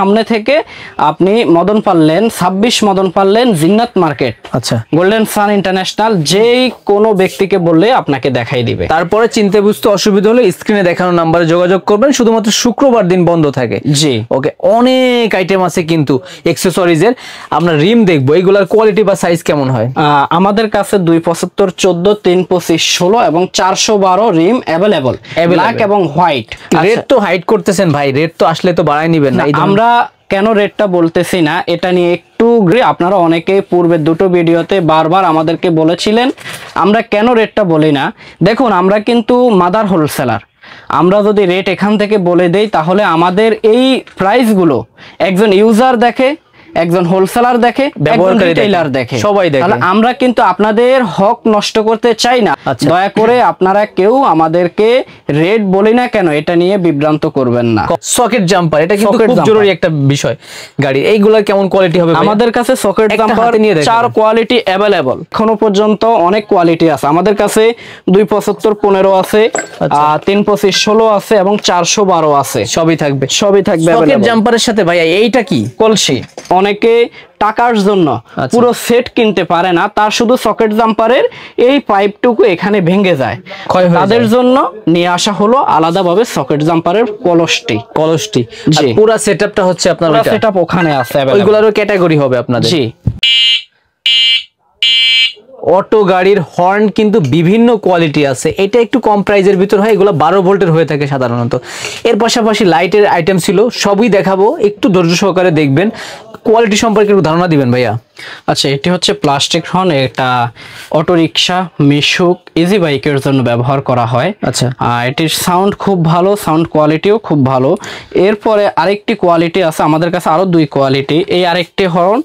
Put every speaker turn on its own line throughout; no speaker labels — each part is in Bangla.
সামনে থেকে আপনি মদন পারলেন 26 মদন পারলেন জিন্নাত মার্কেট,
আচ্ছা,
গোল্ডেন সান ইন্টারন্যাশনাল, যেই কোনো ব্যক্তিকে বললে আপনাকে দেখাই দিবে।
তারপরে চিনতে বুঝতে অসুবিধা হলে স্ক্রিনে দেখানো নাম্বারে যোগাযোগ করবেন। শুধুমাত্র শুক্রবার দিন বন্ধ থাকে।
জি
ওকে, অনেক আইটেম আছে কিন্তু অ্যাকসেসরিজের। আমরা রিম দেখবো, এইগুলার কোয়ালিটি বা সাইজ কেমন হয়?
আমাদের কাছে 275, 14, 325, 16 এবং 412 রিম অ্যাভেলেবল, ব্ল্যাক এবং হোয়াইট।
রেট তো হাইড করতেছেন ভাই, রেট তো আসলে তো বাড়াই নিবেন না।
আমরা কেন রেটটা বলতেছি না, এটা নিয়ে একটু আপনারা অনেকে পূর্বে দুটো ভিডিওতে বারবার আমাদেরকে বলেছিলেন আমরা কেন রেটটা বলি না। দেখুন, আমরা কিন্তু মাদার হোলসেলার, আমরা যদি রেট এখান থেকে বলে দেই তাহলে আমাদের এই প্রাইসগুলো একজন ইউজার দেখে, একজন হোলসেলার দেখে, একজন রিটেইলার দেখে, সবাই দেখে। তাহলে আমরা কিন্তু আপনাদের হক নষ্ট করতে চাই না। দয়া করে আপনারা কেউ আমাদেরকে রেট বলি না কেন এটা নিয়ে বিভ্রান্ত করবেন না।
সকেট জাম্পার, এটা কিন্তু খুব জরুরি একটা বিষয় গাড়ি। এইগুলা কেমন কোয়ালিটি হবে?
আমাদের কাছে সকেট জাম্পার 4 কোয়ালিটি অ্যাভেলেবল, এখনো পর্যন্ত অনেক কোয়ালিটি আছে আমাদের কাছে। 275, 15 আছে, 325, 16 আছে এবং 412 আছে। সবই থাকবে
সকেট জাম্পারের সাথে ভাই এইটা কি?
কলসি। অনেকে টাকার জন্য পুরো সেট কিনতে পারে না, তার শুধু সকেট জাম্পারের এই পাইপটুকু এখানে ভেঙে যায়, তাদের জন্য নিয়ে আসা হলো আলাদাভাবে সকেট জাম্পারের কলসটি।
পুরো সেটআপটা হচ্ছে আপনার,
পুরো সেটআপ ওখানে আছে।
ওইগুলোরও ক্যাটাগরি হবে আপনাদের?
জি।
অটো গাড়ির হর্ন কিন্তু বিভিন্ন কোয়ালিটি আছে। এটা একটু কম প্রাইজের ভিতর হয়, এগুলো 12 ভোল্টের হয়ে থাকে সাধারণত। এর পাশাপাশি লাইটের আইটেম ছিল, সবই দেখাবো, একটু ধৈর্য সহকারে দেখবেন। কোয়ালিটি সম্পর্কে একটু ধারণা দিবেন ভাইয়া।
আচ্ছা, এটি হচ্ছে প্লাস্টিক হর্ন, এটা অটো রিক্সা, মিশুক, ইজি বাইকের জন্য ব্যবহার করা হয়।
আচ্ছা,
এটির সাউন্ড খুব ভালো, সাউন্ড কোয়ালিটিও খুব ভালো। এরপরে আরেকটি কোয়ালিটি আছে আমাদের কাছে, আরো 2 কোয়ালিটি। এই আরেকটি হর্ন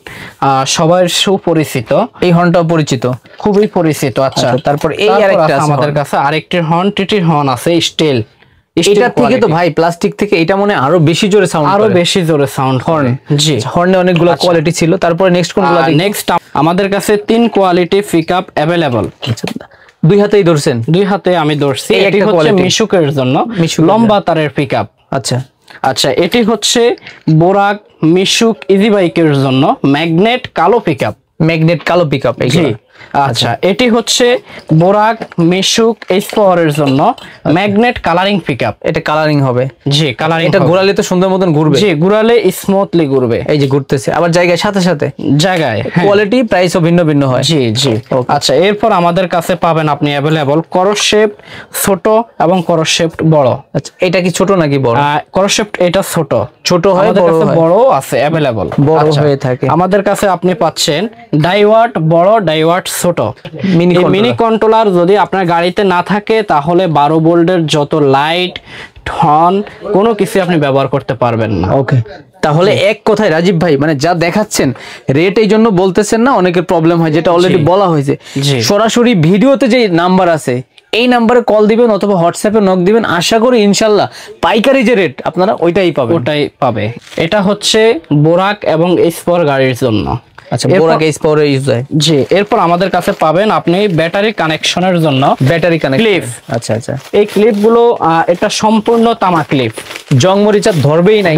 সবার সুপরিচিত,
এই হর্নটাও পরিচিত,
খুবই পরিচিত। আচ্ছা,
তারপর এই আরেকটা
আমাদের কাছে আরেকটি হর্ন, টিটির হর্ন আছে, স্টিল।
এটা থেকে তো ভাই প্লাস্টিক থেকে এটা মনে আরো বেশি জোরে সাউন্ড,
হর্ন। জি,
হর্নে অনেকগুলো কোয়ালিটি ছিল। তারপরে নেক্সট কোনগুলো?
নেক্সট আমাদের কাছে 3 কোয়ালিটি পিকআপ अवेलेबल।
দুই হাতেই ধরছেন?
দুই হাতে আমি ধরছি। এটি হচ্ছে মিশুকের জন্য লম্বা তারের পিকআপ। আচ্ছা, এটি হচ্ছে বোরাক মিশুক ইজি বাইকের জন্য ম্যাগনেট কালো পিকআপ। জি। আচ্ছা, এটি হচ্ছে বোরাক মিশুক এইচ পাওয়ারের জন্য ম্যাগনেট কালারিং পিকআপ।
এটা কালারিং হবে?
জি, কালারিং।
এটা ঘোরালে তো সুন্দর মতন ঘুরবে?
জি, ঘোরালে স্মুথলি ঘুরবে।
এই যে ঘুরতেছে, আবার জায়গায় সাথে জায়গায় কোয়ালিটি প্রাইসও ভিন্ন ভিন্ন হয়।
জি জি। আচ্ছা, এরপর আমাদের কাছে পাবেন আপনি अवेलेबल করস শেপ ছোট এবং করস শেপ বড়।
আচ্ছা, এটা কি ছোট নাকি বড়?
করস শেপ এটা ছোট হয়, বড় আছে अवेलेबल,
বড় হয়ে থাকে।
আমাদের কাছে আপনি পাচ্ছেন ডাইওয়াট বড়, ডাইওয়াট ছোট। মিনি কন্ট্রোলার যদি আপনার গাড়িতে না থাকে তাহলে 12 ভোল্টের যত লাইট, হর্ন, কোনো কিছু আপনি ব্যবহার করতে পারবেন না।
ওকে, তাহলে এক কথায় রাজীব ভাই, মানে যা দেখাচ্ছেন রেট এই জন্য বলতেছেন না, অনেকের প্রবলেম হয়, যেটা অলরেডি বলা হয়েছে। সরাসরি ভিডিওতে যে নাম্বার আছে এই নাম্বারে কল দিবেন অথবা হোয়াটসঅ্যাপে নক দিবেন। আশা করি ইনশাল্লাহ পাইকারি যে রেট আপনারা ওইটাই পাবে। এটা হচ্ছে বোরাক এবং এক্সপোর গাড়ির জন্য। আচ্ছা, বোরাক এক্সপোরে ইউজ হয়।
জি। এরপর আমাদের কাছে পাবেন আপনি ব্যাটারি কানেকশনের জন্য ক্লিপ।
আচ্ছা,
এই ক্লিপগুলো এটা সম্পূর্ণ তামা ক্লিপ,
জং মরিচা ধরবেই না।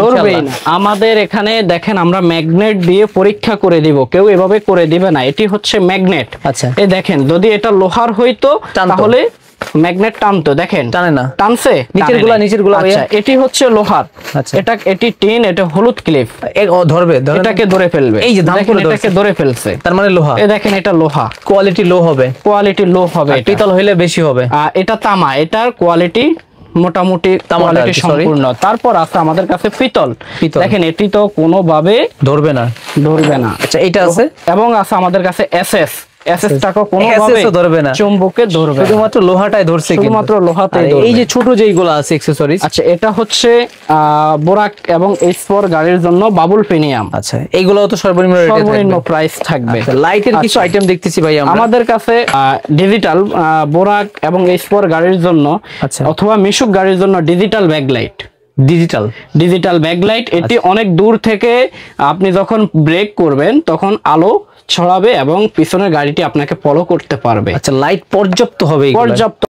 আমাদের এখানে দেখেন আমরা ম্যাগনেট দিয়ে পরীক্ষা করে দিব, কেউ এভাবে করে দিবে না। এটি হচ্ছে ম্যাগনেট।
আচ্ছা,
এই দেখেন, যদি এটা লোহার হইতো তাহলে ম্যাগনেট টানতো, দেখেন
টানে না,
টানছে নিচের গুলা। আচ্ছা, এটি হচ্ছে লোহার।
আচ্ছা,
এটি টিন, এটা হলুদ ক্লিপ,
ধরবে,
এটাকে ধরে ফেলবে। এই যে এটাকে ধরে ফেলছে,
তার মানে লোহা।
এই দেখেন, এটা লোহা,
কোয়ালিটি লো হবে,
পিতল হইলে বেশি হবে। এটা তামা, এটার কোয়ালিটি মোটামুটি কোয়ালিটি সম্পূর্ণ। তারপর আছে আমাদের কাছে পিতল। দেখেন, এটি তো কোনোভাবে ধরবে না।
আচ্ছা, এটা আছে।
এবং আছে আমাদের কাছে এসএস টাকা কোনোভাবে
ধরবে না,
চুম্বকে ধরবে,
শুধুমাত্র লোহাটাই ধরছে,
শুধুমাত্র লোহাতেই ধরবে।
এই যে ছোট যেইগুলো আছে অ্যাকসেসরিজ,
আচ্ছা, এটা হচ্ছে বোরাক এবং এক্সপোর গাড়ির জন্য বাবুল প্রিমিয়াম।
আচ্ছা, এইগুলো তো সর্বনিম্ন
প্রাইস থাকবে।
লাইটের কিছু আইটেম দেখতেছি ভাই
আমাদের কাছে ডিজিটাল বোরাক এবং এক্সপোর গাড়ির জন্য অথবা মিশুক গাড়ির জন্য ডিজিটাল ব্যাকলাইট। ডিজিটাল ব্যাকলাইট, এটি অনেক দূর থেকে আপনি যখন ব্রেক করবেন তখন আলো ছড়াবে এবং পিছনের গাড়িটি আপনাকে ফলো করতে পারবে।
আচ্ছা, লাইট পর্যাপ্ত হবে?
পর্যাপ্ত।